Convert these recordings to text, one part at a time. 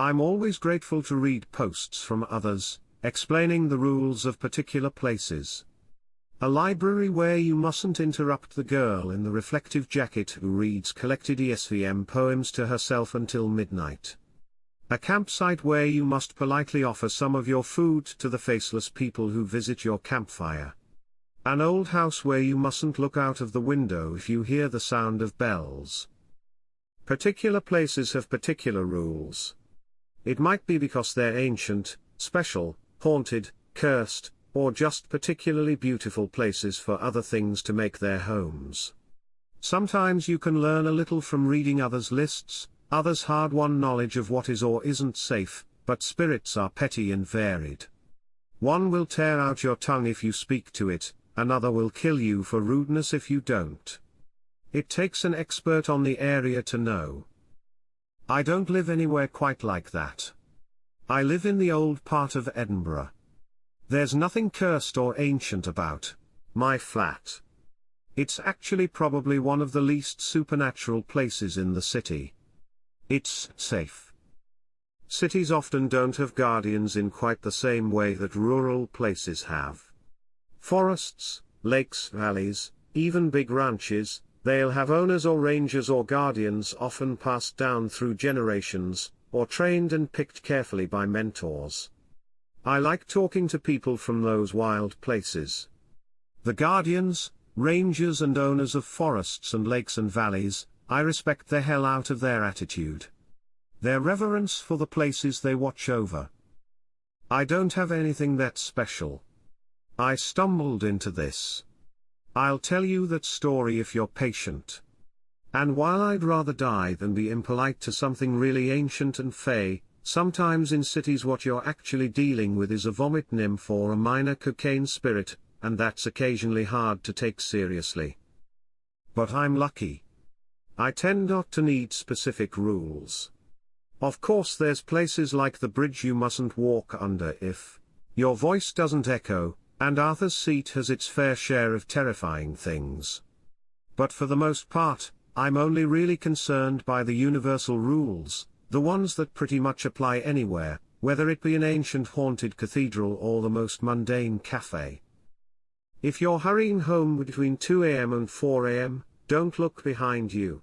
I'm always grateful to read posts from others, explaining the rules of particular places. A library where you mustn't interrupt the girl in the reflective jacket who reads collected ESVM poems to herself until midnight. A campsite where you must politely offer some of your food to the faceless people who visit your campfire. An old house where you mustn't look out of the window if you hear the sound of bells. Particular places have particular rules. It might be because they're ancient, special, haunted, cursed, or just particularly beautiful places for other things to make their homes. Sometimes you can learn a little from reading others' lists, others' hard-won knowledge of what is or isn't safe, but spirits are petty and varied. One will tear out your tongue if you speak to it, another will kill you for rudeness if you don't. It takes an expert on the area to know. I don't live anywhere quite like that. I live in the old part of Edinburgh. There's nothing cursed or ancient about my flat. It's actually probably one of the least supernatural places in the city. It's safe. Cities often don't have guardians in quite the same way that rural places have. Forests, lakes, valleys, even big ranches, they'll have owners or rangers or guardians often passed down through generations, or trained and picked carefully by mentors. I like talking to people from those wild places. The guardians, rangers and owners of forests and lakes and valleys, I respect the hell out of their attitude. Their reverence for the places they watch over. I don't have anything that special. I stumbled into this. I'll tell you that story if you're patient. And while I'd rather die than be impolite to something really ancient and fey, sometimes in cities what you're actually dealing with is a vomit nymph or a minor cocaine spirit, and that's occasionally hard to take seriously. But I'm lucky. I tend not to need specific rules. Of course there's places like the bridge you mustn't walk under if your voice doesn't echo, and Arthur's Seat has its fair share of terrifying things. But for the most part, I'm only really concerned by the universal rules, the ones that pretty much apply anywhere, whether it be an ancient haunted cathedral or the most mundane cafe. If you're hurrying home between 2 a.m. and 4 a.m., don't look behind you.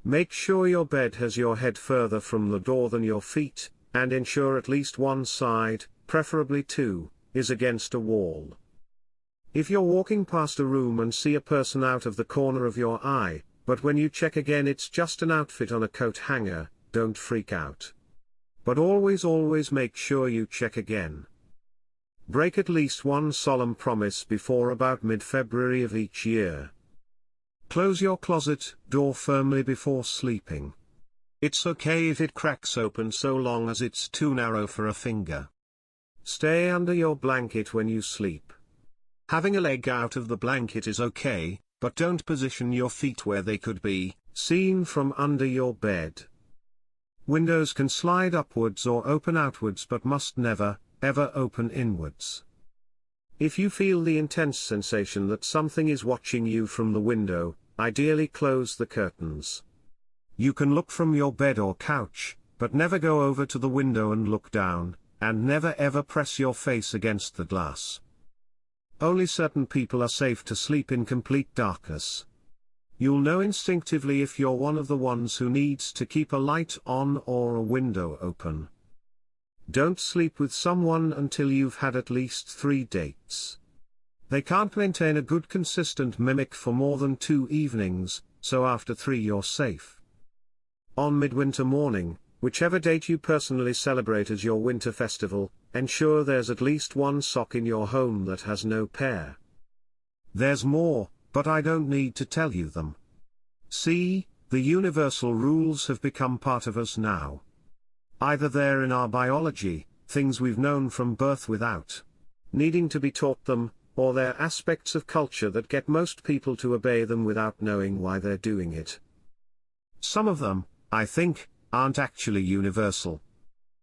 Make sure your bed has your head further from the door than your feet, and ensure at least one side, preferably two, is against a wall. If you're walking past a room and see a person out of the corner of your eye, but when you check again it's just an outfit on a coat hanger, don't freak out. But always make sure you check again. Break at least one solemn promise before about mid-February of each year. Close your closet door firmly before sleeping. It's okay if it cracks open so long as it's too narrow for a finger. Stay under your blanket when you sleep. Having a leg out of the blanket is okay, but don't position your feet where they could be seen from under your bed. Windows can slide upwards or open outwards but must never, ever open inwards. If you feel the intense sensation that something is watching you from the window, ideally close the curtains. You can look from your bed or couch, but never go over to the window and look down, and never ever press your face against the glass. Only certain people are safe to sleep in complete darkness. You'll know instinctively if you're one of the ones who needs to keep a light on or a window open. Don't sleep with someone until you've had at least 3 dates. They can't maintain a good consistent mimic for more than 2 evenings, so after 3 you're safe. On midwinter morning, whichever date you personally celebrate as your winter festival, ensure there's at least one sock in your home that has no pair. There's more, but I don't need to tell you them. See, the universal rules have become part of us now. Either they're in our biology, things we've known from birth without needing to be taught them, or they're aspects of culture that get most people to obey them without knowing why they're doing it. Some of them, I think, aren't actually universal.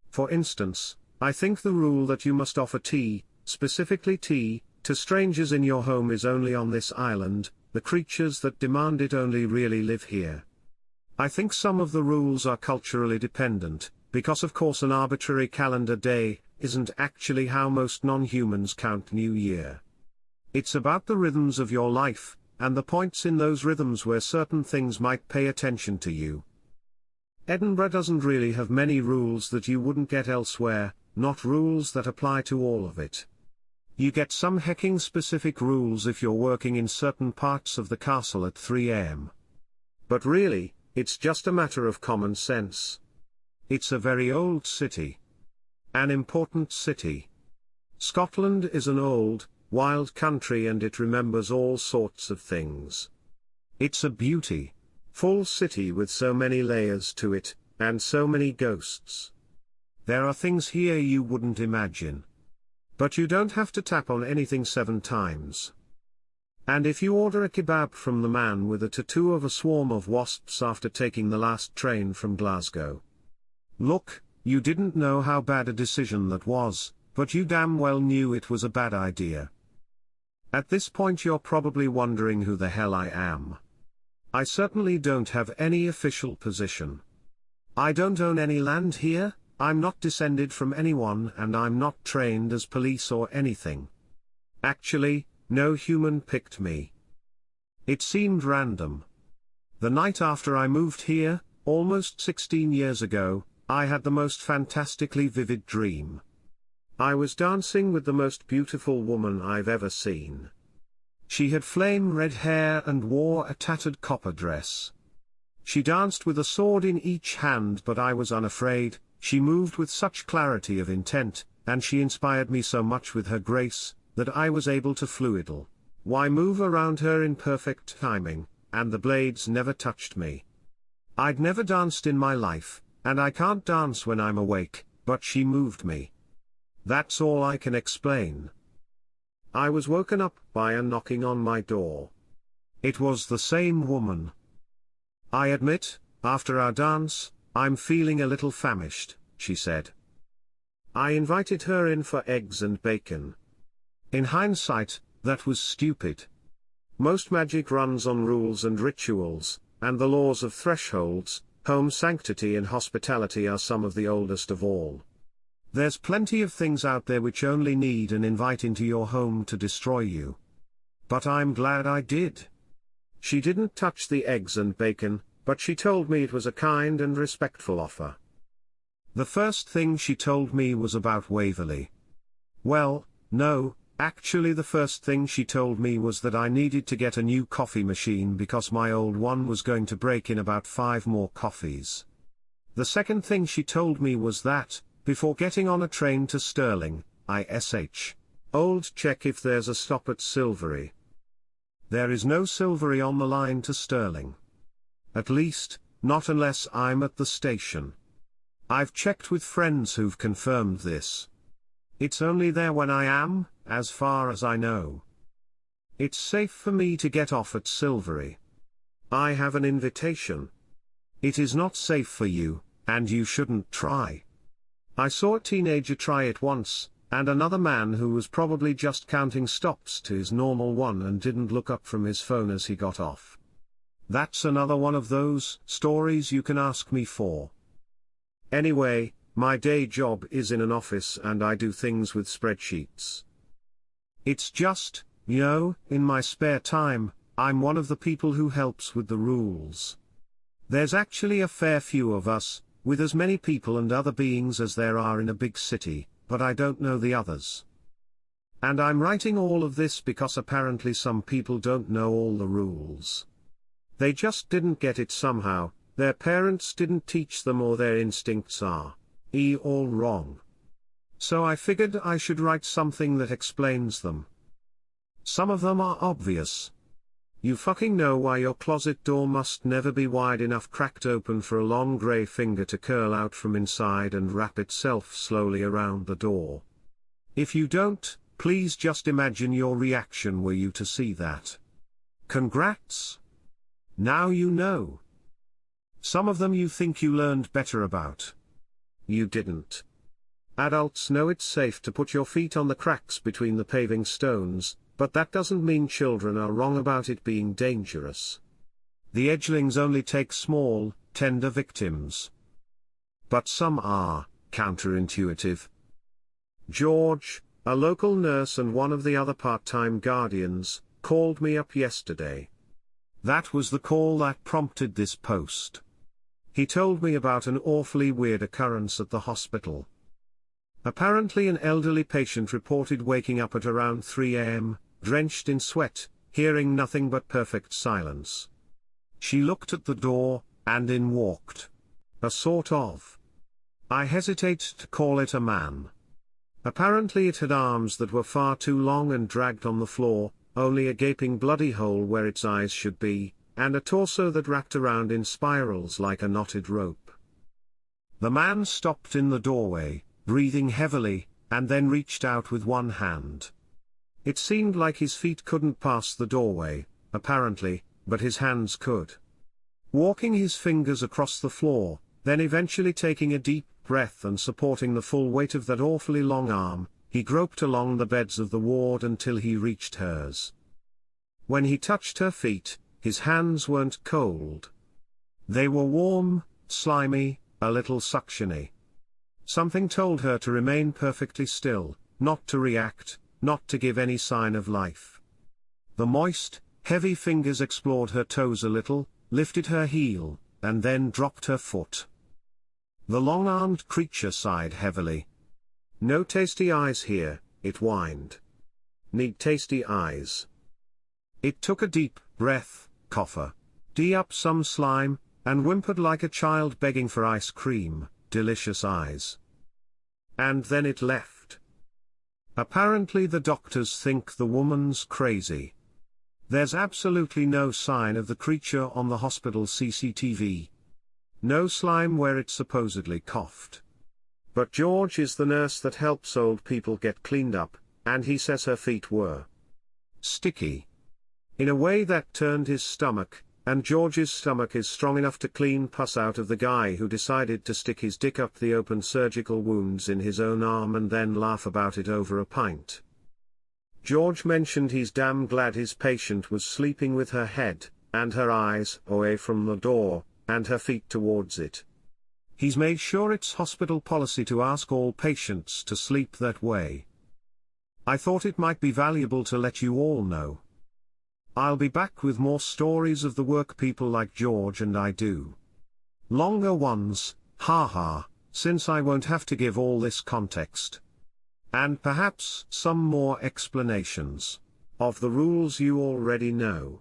For instance, I think the rule that you must offer tea, specifically tea, to strangers in your home is only on this island, the creatures that demand it only really live here. I think some of the rules are culturally dependent, because of course an arbitrary calendar day isn't actually how most non-humans count New Year. It's about the rhythms of your life, and the points in those rhythms where certain things might pay attention to you. Edinburgh doesn't really have many rules that you wouldn't get elsewhere, not rules that apply to all of it. You get some hecking specific rules if you're working in certain parts of the castle at 3 am. But really, it's just a matter of common sense. It's a very old city. An important city. Scotland is an old, wild country and it remembers all sorts of things. It's a beauty. Full city with so many layers to it, and so many ghosts. There are things here you wouldn't imagine. But you don't have to tap on anything 7 times. And if you order a kebab from the man with a tattoo of a swarm of wasps after taking the last train from Glasgow. Look, you didn't know how bad a decision that was, but you damn well knew it was a bad idea. At this point you're probably wondering who the hell I am. I certainly don't have any official position. I don't own any land here, I'm not descended from anyone and I'm not trained as police or anything. Actually, no human picked me. It seemed random. The night after I moved here, almost 16 years ago, I had the most fantastically vivid dream. I was dancing with the most beautiful woman I've ever seen. She had flame red hair and wore a tattered copper dress. She danced with a sword in each hand but I was unafraid, she moved with such clarity of intent, and she inspired me so much with her grace, that I was able to move around her in perfect timing, and the blades never touched me. I'd never danced in my life, and I can't dance when I'm awake, but she moved me. That's all I can explain. I was woken up by a knocking on my door. It was the same woman. I admit, after our dance, I'm feeling a little famished, she said. I invited her in for eggs and bacon. In hindsight, that was stupid. Most magic runs on rules and rituals, and the laws of thresholds, home sanctity and hospitality are some of the oldest of all. There's plenty of things out there which only need an invite into your home to destroy you. But I'm glad I did. She didn't touch the eggs and bacon, but she told me it was a kind and respectful offer. The first thing she told me was about Waverley. Well, no, actually the first thing she told me was that I needed to get a new coffee machine because my old one was going to break in about 5 more coffees. The second thing she told me was that, before getting on a train to Stirling, old check if there's a stop at Silvery. There is no Silvery on the line to Stirling. At least, not unless I'm at the station. I've checked with friends who've confirmed this. It's only there when I am, as far as I know. It's safe for me to get off at Silvery. I have an invitation. It is not safe for you, and you shouldn't try. I saw a teenager try it once, and another man who was probably just counting stops to his normal one and didn't look up from his phone as he got off. That's another one of those stories you can ask me for. Anyway, my day job is in an office and I do things with spreadsheets. It's just, in my spare time, I'm one of the people who helps with the rules. There's actually a fair few of us, with as many people and other beings as there are in a big city, but I don't know the others. And I'm writing all of this because apparently some people don't know all the rules. They just didn't get it somehow, their parents didn't teach them or their instincts are all wrong. So I figured I should write something that explains them. Some of them are obvious. You fucking know why your closet door must never be wide enough cracked open for a long grey finger to curl out from inside and wrap itself slowly around the door. If you don't, please just imagine your reaction were you to see that. Congrats! Now you know. Some of them you think you learned better about. You didn't. Adults know it's safe to put your feet on the cracks between the paving stones, but that doesn't mean children are wrong about it being dangerous. The edgelings only take small, tender victims. but some are counterintuitive. George, a local nurse and one of the other part-time guardians, called me up yesterday. That was the call that prompted this post. He told me about an awfully weird occurrence at the hospital. Apparently an elderly patient reported waking up at around 3 a.m., drenched in sweat, hearing nothing but perfect silence. She looked at the door, and in walked a sort of, I hesitate to call it a man. Apparently it had arms that were far too long and dragged on the floor, only a gaping bloody hole where its eyes should be, and a torso that wrapped around in spirals like a knotted rope. The man stopped in the doorway, breathing heavily, and then reached out with one hand. It seemed like his feet couldn't pass the doorway, apparently, but his hands could. Walking his fingers across the floor, then eventually taking a deep breath and supporting the full weight of that awfully long arm, he groped along the beds of the ward until he reached hers. When he touched her feet, his hands weren't cold. They were warm, slimy, a little suctiony. Something told her to remain perfectly still, not to react, not to give any sign of life. The moist, heavy fingers explored her toes a little, lifted her heel, and then dropped her foot. The long-armed creature sighed heavily. No tasty eyes here, it whined. Need tasty eyes. It took a deep breath, coughed up some slime, and whimpered like a child begging for ice cream, delicious eyes. And then it left. Apparently the doctors think the woman's crazy. There's absolutely no sign of the creature on the hospital CCTV. No slime where it supposedly coughed. But George is the nurse that helps old people get cleaned up, and he says her feet were sticky. In a way that turned his stomach, and George's stomach is strong enough to clean pus out of the guy who decided to stick his dick up the open surgical wounds in his own arm and then laugh about it over a pint. George mentioned he's damn glad his patient was sleeping with her head, and her eyes away from the door, and her feet towards it. He's made sure it's hospital policy to ask all patients to sleep that way. I thought it might be valuable to let you all know. I'll be back with more stories of the work people like George and I do. Longer ones, haha, since I won't have to give all this context. And perhaps some more explanations of the rules you already know.